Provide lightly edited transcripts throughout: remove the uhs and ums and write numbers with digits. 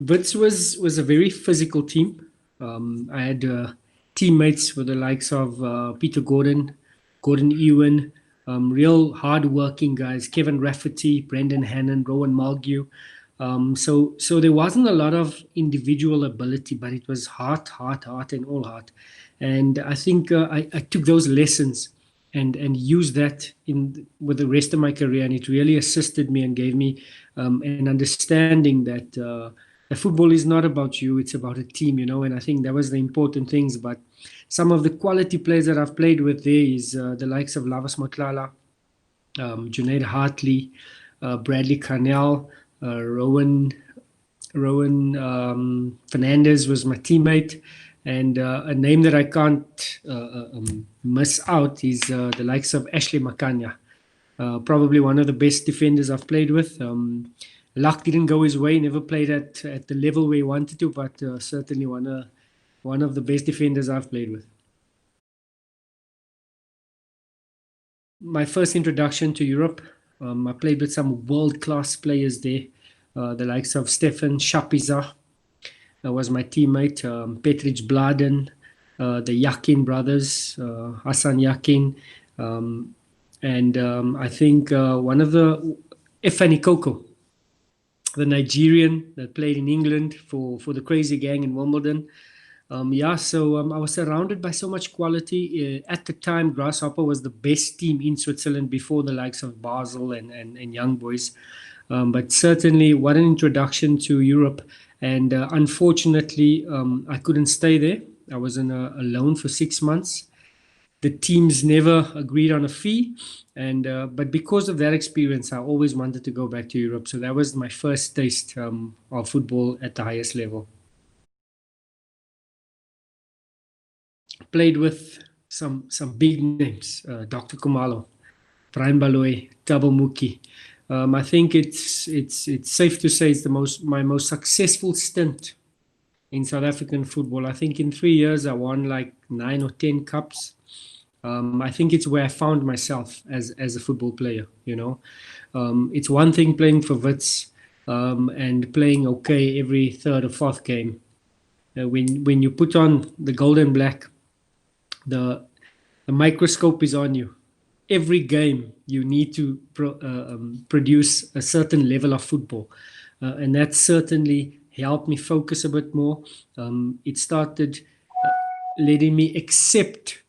Wits was a very physical team. I had teammates with the likes of Peter Gordon Ewan, real hard-working guys, Kevin Rafferty, Brendan Hannon, Rowan Mulgrew. So there wasn't a lot of individual ability, but it was heart, and all heart. And I think I took those lessons and used that in with the rest of my career, and it really assisted me and gave me an understanding that football is not about you; it's about a team, you know. And I think that was the important things. But some of the quality players that I've played with there is the likes of Lavas Matlala, Junaid Hartley, Bradley Carnell, Rowan Fernandez was my teammate, and a name that I can't miss out is the likes of Ashley Makanya, probably one of the best defenders I've played with. Luck didn't go his way; never played at the level where he wanted to, but certainly one of the best defenders I've played with. My first introduction to Europe, I played with some world-class players there, the likes of Stefan Shapiza, was my teammate, Petric Bladen, the Yakin brothers, Hassan Yakin, and I think one of the Efani Koko, the Nigerian that played in England for the Crazy Gang in Wimbledon. So I was surrounded by so much quality. At the time, Grasshopper was the best team in Switzerland before the likes of Basel and Young Boys. But certainly, what an introduction to Europe. And unfortunately, I couldn't stay there. I was on a loan for 6 months. The teams never agreed on a fee, and but because of that experience, I always wanted to go back to Europe. So that was my first taste of football at the highest level. Played with some big names, Dr. Kumalo, Brian Baloy, Thabo Muki. I think it's safe to say it's my most successful stint in South African football. I think in 3 years I won like 9 or 10 cups. I think it's where I found myself as a football player. You know, it's one thing playing for Wits and playing okay every third or fourth game. When you put on the gold and black, the microscope is on you. Every game you need to produce a certain level of football, and that certainly helped me focus a bit more. It started letting me accept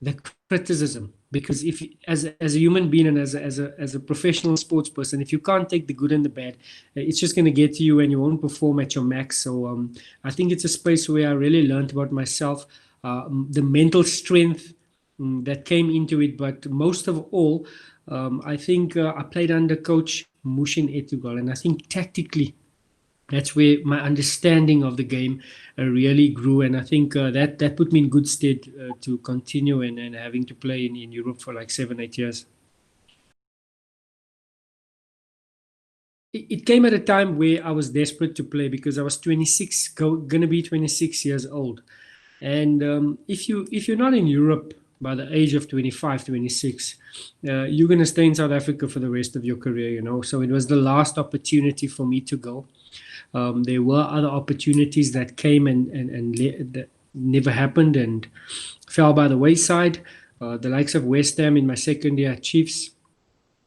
the criticism, because if as a human being and as a professional sports person, if you can't take the good and the bad, it's just going to get to you and you won't perform at your max. So I think it's a space where I really learned about myself, the mental strength that came into it. But most of all, I think I played under coach Mushin Etugal, and I think tactically that's where my understanding of the game really grew, and I think that put me in good stead to continue and having to play in Europe for like 7, 8 years. It came at a time where I was desperate to play because I was 26, gonna be 26 years old, and if you're not in Europe by the age of 25, 26, you're gonna stay in South Africa for the rest of your career, you know. So it was the last opportunity for me to go. There were other opportunities that came that never happened and fell by the wayside. The likes of West Ham in my second year at Chiefs,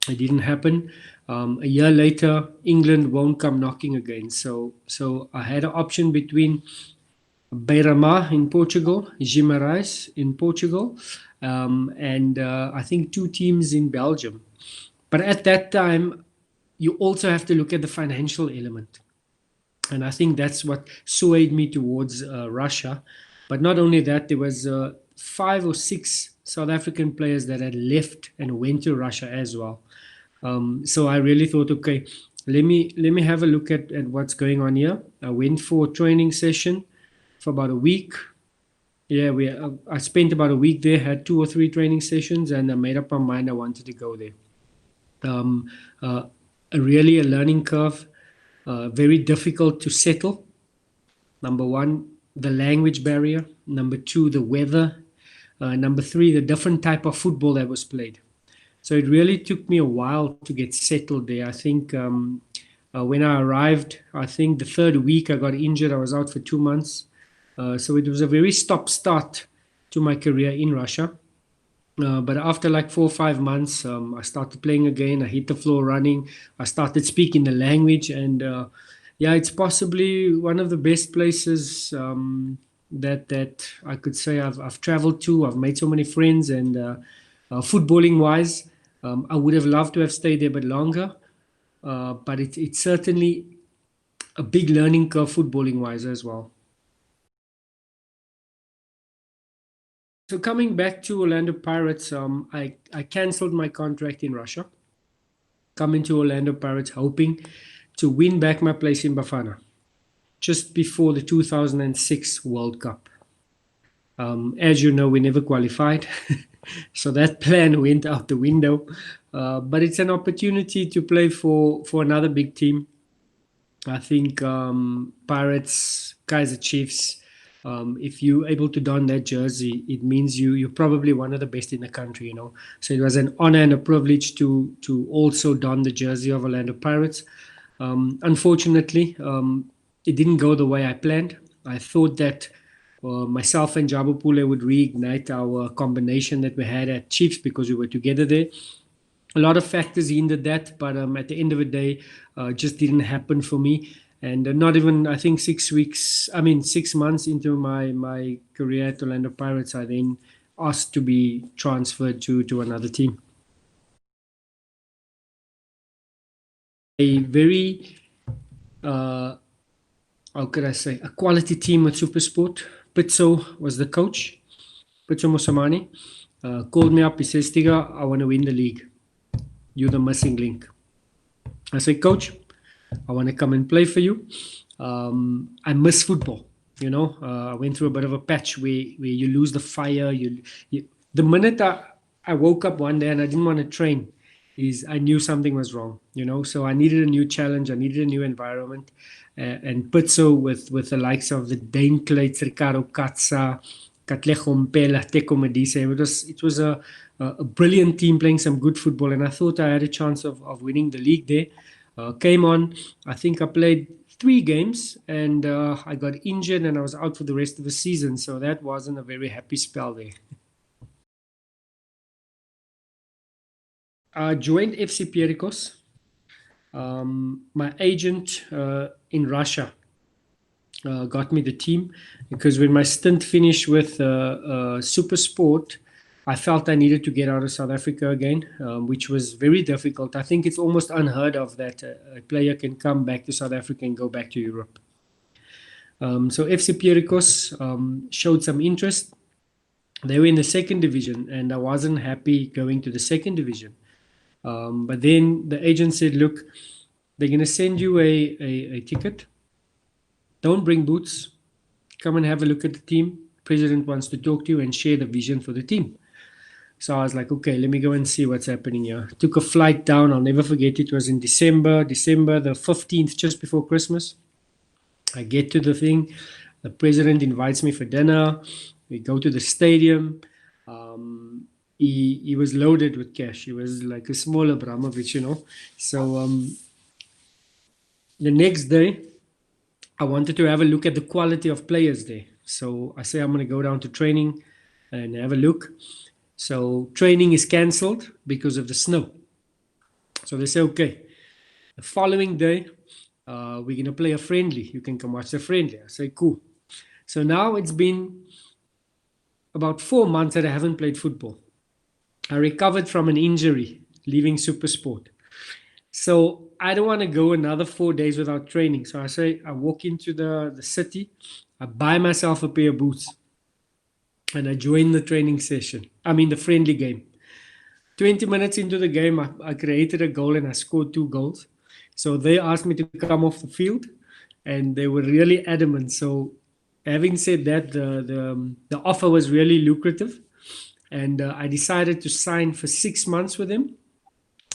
it didn't happen. A year later, England won't come knocking again. So I had an option between Beira-Mar in Portugal, Guimarães in Portugal, and I think 2 teams in Belgium. But at that time, you also have to look at the financial element. And I think that's what swayed me towards Russia. But not only that, there was 5 or 6 South African players that had left and went to Russia as well. So I really thought, okay, let me have a look at what's going on here. I went for a training session for about a week. Yeah, I spent about a week there, had 2 or 3 training sessions, and I made up my mind I wanted to go there. Really a learning curve. Very difficult to settle. Number one, the language barrier. Number 2, the weather. Number 3, the different type of football that was played. So it really took me a while to get settled there. I think When I arrived, I think the third week I got injured. I was out for 2 months. So it was a very stop-start to my career in Russia. But after like 4 or 5 months, I started playing again. I hit the floor running. I started speaking the language, and yeah, it's possibly one of the best places that I could say I've traveled to. I've made so many friends, and footballing wise, I would have loved to have stayed there a bit longer. But it's certainly a big learning curve footballing wise as well. So coming back to Orlando Pirates, I cancelled my contract in Russia, coming to Orlando Pirates hoping to win back my place in Bafana just before the 2006 World Cup. As you know, we never qualified, so that plan went out the window. But it's an opportunity to play for another big team. I think Pirates, Kaizer Chiefs. If you're able to don that jersey, it means you're probably one of the best in the country, you know. So it was an honor and a privilege to also don the jersey of Orlando Pirates. Unfortunately, it didn't go the way I planned. I thought that myself and Jabu Pule would reignite our combination that we had at Chiefs because we were together there. A lot of factors hindered that, but at the end of the day, just didn't happen for me. And not even, I think, 6 months into my career at Orlando Pirates, I then asked to be transferred to another team. A very, how could I say, a quality team at SuperSport. Pitso was the coach. Pitso Mosamani called me up. He says, Tiga, I want to win the league. You're the missing link. I say, Coach, I want to come and play for you. I miss football. You know, I went through a bit of a patch where you lose the fire. The minute I woke up one day and I didn't want to train, I knew something was wrong. You know, so I needed a new challenge. I needed a new environment. And Pitso with the likes of the Dane Kleitz, Ricardo Katsa, Katlego Mpela, Teko Medise. It was a brilliant team playing some good football, and I thought I had a chance of winning the league there. Came on, I think I played 3 games, and I got injured and I was out for the rest of the season, so that wasn't a very happy spell there. I joined FC Pierikos. My agent in Russia got me the team because when my stint finished with SuperSport, I felt I needed to get out of South Africa again, which was very difficult. I think it's almost unheard of that a player can come back to South Africa and go back to Europe. So FC Pierikos showed some interest. They were in the second division, and I wasn't happy going to the second division. But then the agent said, look, they're going to send you a ticket. Don't bring boots. Come and have a look at the team. President wants to talk to you and share the vision for the team. So I was like, okay, let me go and see what's happening here. Took a flight down. I'll never forget. It was in December the 15th, just before Christmas. I get to the thing. The president invites me for dinner. We go to the stadium. He was loaded with cash. He was like a small Abramovich, you know. So the next day, I wanted to have a look at the quality of players there. So I say I'm going to go down to training and have a look. So training is cancelled because of the snow. So they say, okay, the following day, we're going to play a friendly. You can come watch the friendly. I say, cool. So now it's been about 4 months that I haven't played football. I recovered from an injury leaving SuperSport. So I don't want to go another 4 days without training. So I say, I walk into the city, I buy myself a pair of boots, and I join the training session. I mean, the friendly game. 20 minutes into the game, I created a goal and I scored 2 goals. So they asked me to come off the field, and they were really adamant. So having said that, the offer was really lucrative, and I decided to sign for 6 months with them.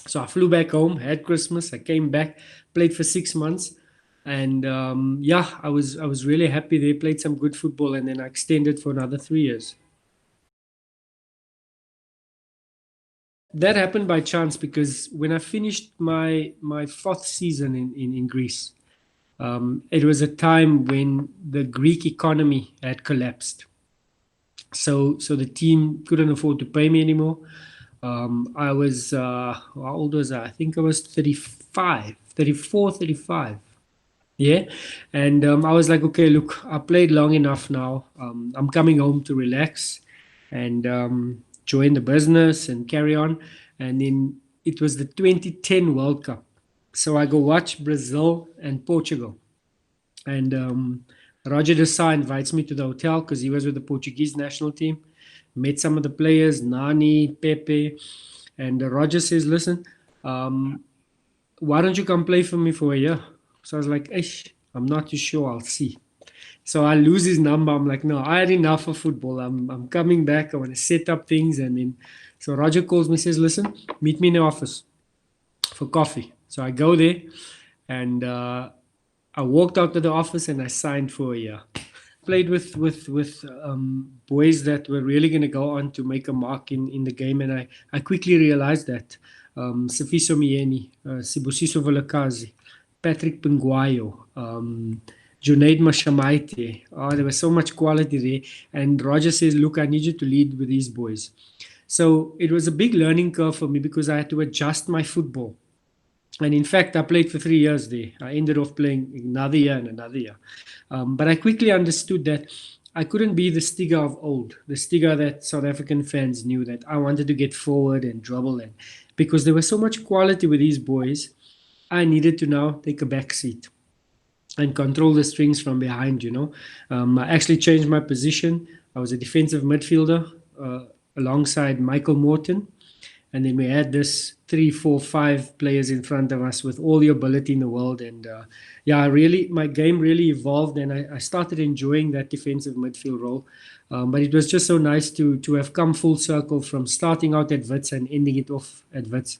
So I flew back home, had Christmas, I came back, played for 6 months, and yeah, I was really happy. They played some good football, and then I extended for another 3 years. that happened by chance because when I finished my fourth season in Greece, it was a time when the Greek economy had collapsed. So the team couldn't afford to pay me anymore. I was, how old was I? I think I was 35, 34, 35. Yeah. And I was like, okay, look, I played long enough now. I'm coming home to relax and join the business and carry on. And then it was the 2010 World Cup. So I go watch Brazil and Portugal. And Roger de Sá invites me to the hotel because he was with the Portuguese national team. Met some of the players, Nani, Pepe. And Roger says, listen, why don't you come play for me for a year? So I was like, I'm not too sure. I'll see. So I lose his number. I'm like, no, I had enough of football. I'm coming back. I want to set up things. And then, so Roger calls me, says, listen, meet me in the office for coffee. So I go there and I walked out to the office and I signed for a year. Played with boys that were really going to go on to make a mark in the game. And I quickly realized that. Sifiso Mieni, Sibusiso Volakazi, Patrick Penguayo, Junaid Mashamaite. Oh, there was so much quality there. And Roger says, look, I need you to lead with these boys. So it was a big learning curve for me because I had to adjust my football. And in fact, I played for 3 years there. I ended off playing another year and another year. But I quickly understood that I couldn't be the Stiga of old, the Stiga that South African fans knew, that I wanted to get forward and dribble. And because there was so much quality with these boys, I needed to now take a back seat and control the strings from behind, I actually changed my position. I was a defensive midfielder alongside Michael Morton. And then we had this 3, 4, 5 players in front of us with all the ability in the world. And my game really evolved and I started enjoying that defensive midfield role. But it was just so nice to have come full circle from starting out at Wits and ending it off at Wits.